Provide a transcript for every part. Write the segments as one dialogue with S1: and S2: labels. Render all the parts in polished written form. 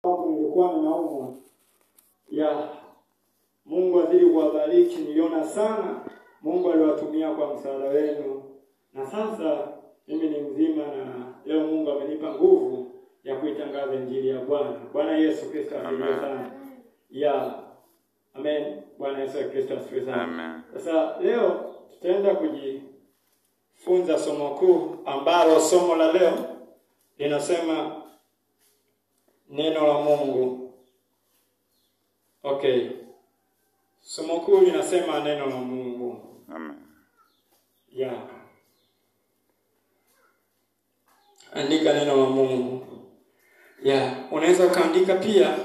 S1: Nilikuwa ninaumwa. Mungu azidi kuwabariki. Niliona sana Mungu aliwatumia kwa msaada wenu. Na sasa mimi ni mzima na leo Mungu amenipa nguvu ya kuitangaza injili ya Bwana. Bwana Yesu Kristo asifiwe sana. Amen. Bwana Yesu Kristo asifiwe sana.
S2: Amen.
S1: Sasa leo tutaenda kujifunza somo kuu ambalo somo la leo linasema neno la Mungu. Okay. Somo kuu linasema neno la Mungu.
S2: Amen.
S1: Andika neno la Mungu. Unaweza ukaandika pia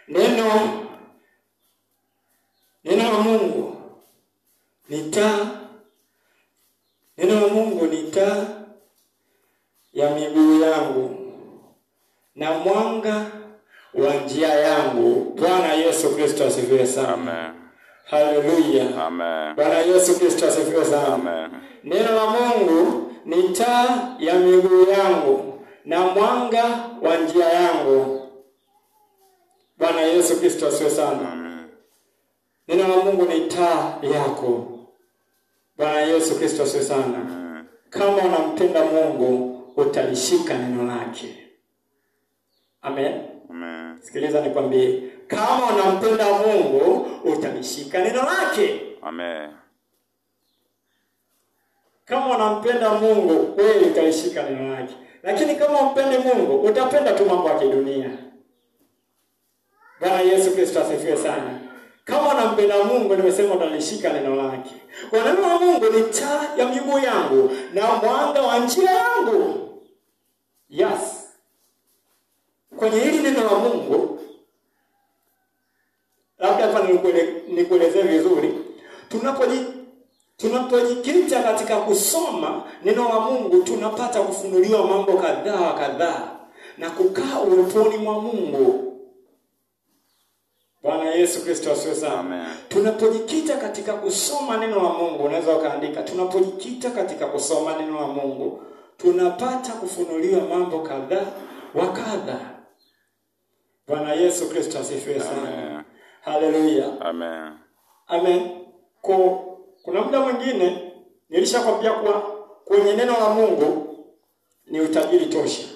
S1: neno la Mungu ni taa. Neno la Mungu ni taa ya miguu yangu na mwanga wa njia yangu. Bwana Yesu Kristo asifiwe sana.
S2: Amen.
S1: Haleluya.
S2: Amen.
S1: Bwana Yesu Kristo asifiwe sana.
S2: Amen.
S1: Neno la Mungu ni taa ya miguu yangu na mwanga wa njia yangu. Bwana Yesu Kristo asifiwe sana.
S2: Amen.
S1: Neno la Mungu ni taa yako. Bwana Yesu Kristo asifiwe sana.
S2: Amen.
S1: Kama unampenda Mungu, utalishika neno lake. Amen.
S2: Amen.
S1: Sikiliza nikwambie, kama unampenda Mungu, utalishika neno lake.
S2: Amen.
S1: Kama unampenda Mungu, wewe utalishika neno lake. Lakini kama umpende Mungu, utapenda tu mambo ya kidunia. Bwana Yesu Kristo asifiwe sana. Kama unampenda Mungu, nimesema utalishika neno lake. Kwa neno la Mungu ni taa ya miguu yangu na mwanga wa njia yangu. Kwenye hili neno la Mungu, labda hapa nikuelezee vizuri. Tunapojikita katika kusoma neno la Mungu, tunapata kufunuliwa mambo kadhaa na kukaa uweponi mwa Mungu. Bwana Yesu Kristo asifiwe sana.
S2: Amen.
S1: Tunapojikita katika kusoma neno la Mungu, unaweza ukaandika, tunapojikita katika kusoma neno la Mungu, tunapata kufunuliwa mambo kadhaa. Bwana Yesu Kristo asifiwe sana. Haleluya.
S2: Amen.
S1: Amen. Kuna muda mwingine nilishakwambia kwa kwenye neno la Mungu ni utajiri tosha.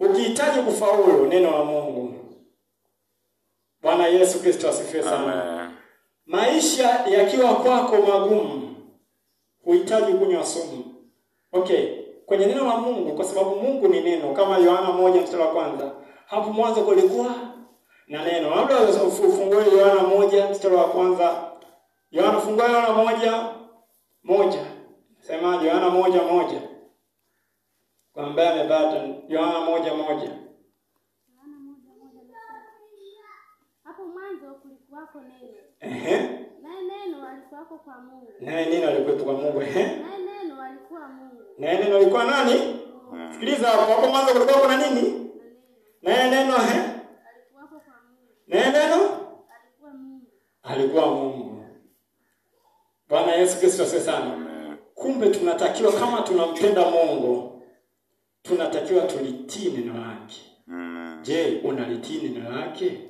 S1: Ukihitaji kufaulu, neno la Mungu. Bwana Yesu Kristo asifiwe sana.
S2: Amen.
S1: Maisha yakiwa kwako magumu, huhitaji kunywa sumu. Kwenye neno la Mungu, kwa sababu Mungu ni neno, kama Yohana 1:1. Hapo mwanzo kulikuwa na neno. Labda ufungue Yohana 1:1. Yohana, fungua Yohana 1:1. Sema Yohana 1:1. Kwa ambaye amepata Yohana 1:1.
S3: Hapo mwanzo kulikuwako neno. Naye neno alikuwa kwa Mungu.
S1: Naye neno alikuwa kwa Mungu.
S3: Naye neno alikuwa Mungu.
S1: Naye neno alikuwa nani? Sikiliza hapo mwanzo kulikuwa kuna nini? Naye neno
S3: alikuwa kwa Mungu.
S1: Naye neno
S3: alikuwa Mungu.
S1: Alikuwa Mungu. Bwana Yesu Kristo asifiwe sana. Kumbe tunatakiwa, kama tunampenda Mungu, tunatakiwa tulitii neno lake. Je, unalitii neno lake?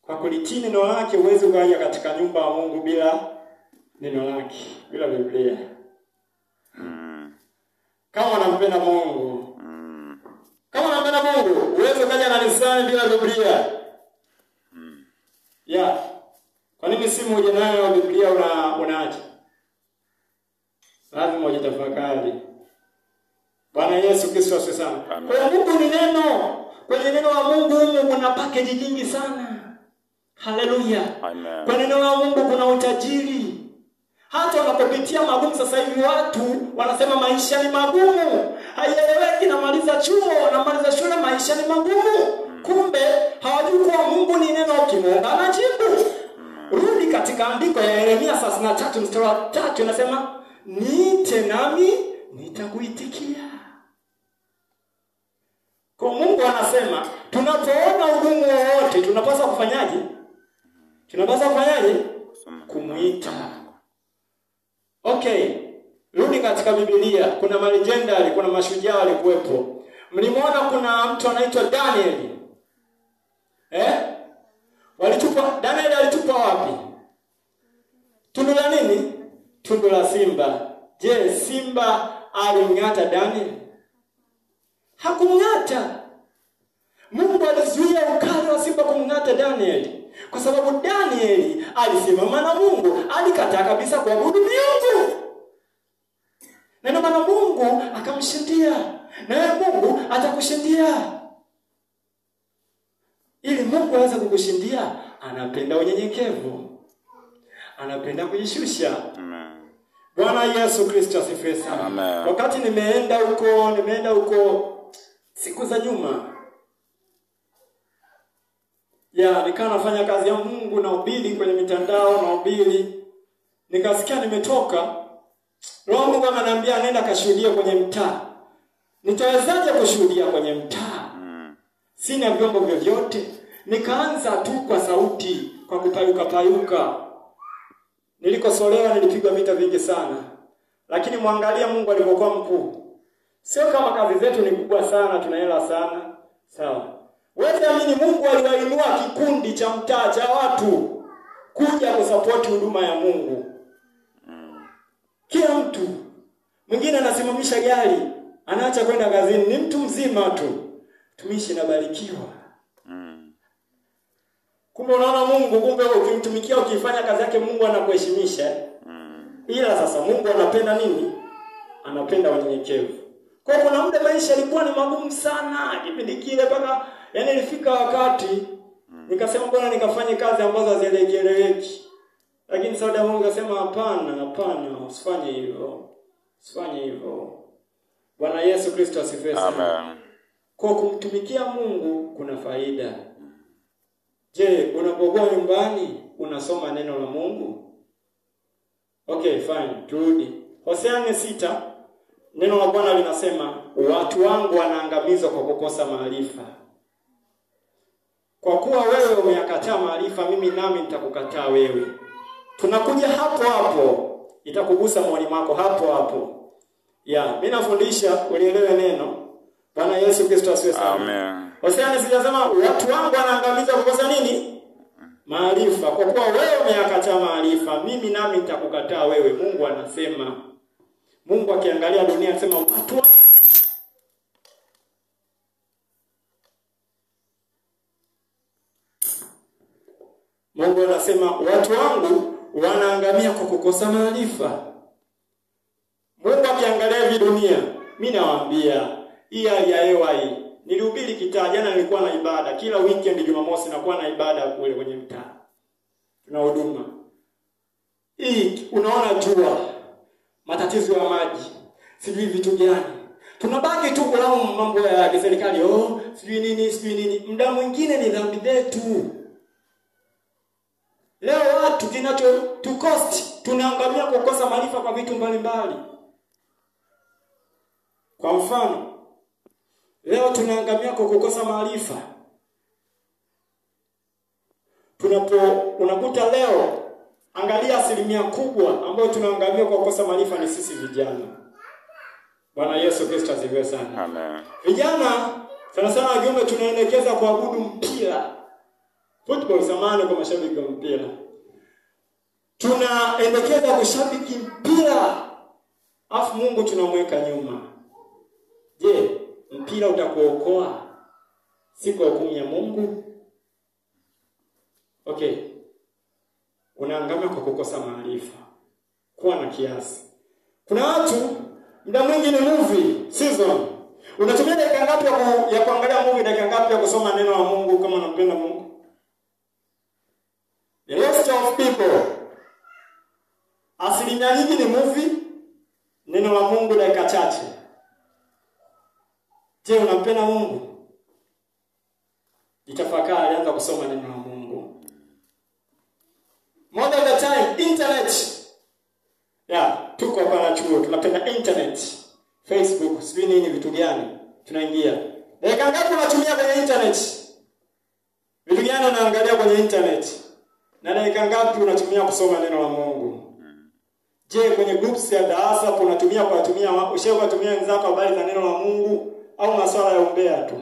S1: Kwa kulitii neno lake, huwezi kuja katika nyumba ya Mungu bila neno lake, bila Biblia. Kama unampenda Mungu, huwezi kuja kanisani bila Biblia. Kwa nini simu uje nayo Biblia unaacha? Lazima ujitafakari. Bwana Yesu Kristo asifiwe sana. Kwa Mungu ni neno. Kwenye neno la Mungu kuna package nyingi sana. Haleluya.
S2: Amen.
S1: Kwa neno la Mungu kuna utajiri. Hata unapopitia magumu sasa hivi, watu wanasema maisha ni magumu. Haieleweki, namaliza chuo, namaliza shule, maisha ni magumu. Kumbe hawajui kuwa Mungu ni neno, ukimwomba anajibu. Rudi katika andiko ya Yeremia 33:3, inasema niite nami nitakuitikia. Kwa Mungu anasema tunapoona ugumu wowote, tunapaswa kufanyaje? Kumuita. Rudi katika Biblia, kuna malegenda, kuna mashujaa walikuwepo. Mlimuona kuna mtu anaitwa Daniel. Daniel alitupa wapi? Tundu la nini? Tundu la simba. Je, simba alimng'ata Daniel? Hakumng'ata. Mungu alizuia ukali wa simba kumng'ata Daniel, kwa sababu Daniel alisimama na Mungu, alikataa kabisa kuabudu miungu. Na ndio maana Mungu akamshindia. Na Mungu atakushindia. Ili Mungu aweze kukushindia, anapenda unyenyekevu. Anapenda kujishusha.
S2: Amen.
S1: Bwana Yesu Kristo asifiwe sana.
S2: Amen.
S1: Wakati nimeenda huko siku za nyuma, nikawa nafanya kazi ya Mungu na ubili kwenye mitandao na ubili. Nikasikia nimetoka. Roho Mungu ananiambia nenda kashuhudia kwenye mtaa. Nitawezaje kushuhudia kwenye mtaa? Sina vyombo vyovyote. Nikaanza tu kwa sauti, kwa kupayuka. Nilikosolewa, nilipigwa vita vingi sana. Lakini muangalia Mungu alipokuwa mkuu. Sio kama kazi zetu ni kubwa sana, tunahela sana. Sawa. Wewe amini Mungu aliwainua kikundi cha mtaa cha watu kuja kusupport huduma ya Mungu. Kila mtu mwingine anasimamisha gari, anaacha kwenda kazini, ni mtu mzima tu. Tumishi nabarikiwa. Kumbe unaona Mungu, kumbe ukimtumikia ukifanya kazi yake Mungu anakuheshimisha. Ila sasa Mungu anapenda nini? Anapenda unyenyekevu. Kwa kuna muda maisha yalikuwa ni magumu sana, kipindi kile mpaka ilifika wakati nikasema bwana nikafanye kazi ambazo hazieleweki. Lakini sauti ya Mungu akasema hapana, usifanye hivyo. Usifanye hivyo. Bwana Yesu Kristo asifiwe sana.
S2: Amen.
S1: Kwa kumtumikia Mungu kuna faida. Je, unapokuwa nyumbani unasoma neno la Mungu? Okay, fine. Turudi. Hosea 4:6 neno la Bwana linasema, watu wangu wanaangamizwa kwa kukosa maarifa. Kwa kuwa wewe umeyakataa maarifa, mimi nami nitakukataa wewe. Tunakuja hapo. Itakugusa moyoni mwako hapo. Mimi nafundisha ulielewe neno. Bwana Yesu Kristo asifiwe sana.
S2: Amen.
S1: Hosea sijasema watu wangu wanaangamizwa kwa kukosa nini? Maarifa. Kwa kuwa wewe umeyakataa maarifa, mimi nami nitakukataa wewe. Mungu anasema. Mungu akiangalia dunia anasema watu Mungu anasema watu wangu wanaangamia kwa kukosa maarifa. Mungu akiangalia hii dunia, mimi nawaambia, hii hali ya hewa hii. Nilihubiri kitaa jana, nilikuwa na ibada. Kila weekend Jumamosi nakuwa na ibada kule kwenye mtaa. Tuna huduma. Hii unaona jua, matatizo ya maji, sijui vitu gani. Tunabaki tu kulaumu mambo ya serikali, sijui nini. Muda mwingine ni dhambi zetu. Leo watu tukosti, tunaangamia kwa kukosa maarifa kwa vitu mbalimbali. Kwa mfano, leo tunaangamia kwa kukosa maarifa. Unakuta leo, angalia asilimia kubwa ambayo tunaangamia kwa kukosa maarifa ni sisi vijana. Bwana Yesu Kristo asifiwe sana.
S2: Amen.
S1: Vijana sana wajumbe tunaelekeza kuabudu mpira. Football samani kwa mashabiki wa mpira. Tunaendekeza kushabiki mpira. Afu Mungu tunamweka nyuma. Je, mpira utakuokoa siku ya hukumu ya Mungu? Okay. Unaangamia kwa kukosa maarifa. Kuwa na kiasi. Kuna watu muda mwingi ni movie season. Unatumia dakika ngapi ya kuangalia movie, dakika ngapi ya kusoma neno la Mungu kama unampenda Mungu? The rest of people, asilimia nyingi ni movie, neno la Mungu dakika chache. Je, unampenda Mungu? Jitafakari, anza kusoma neno la Mungu. Most of the time, internet. Tuko hapa chuo, tunapenda internet. Facebook, sijui nini vitu gani, tunaingia. Dakika ngapi unatumia kwenye internet? Vitu gani unaangalia kwenye internet? Na dakika ngapi unatumia kusoma neno la Mungu? Je, kwenye groups ya darasa unatumia kuwatumia wenzako habari za neno la Mungu au masuala ya umbea tu?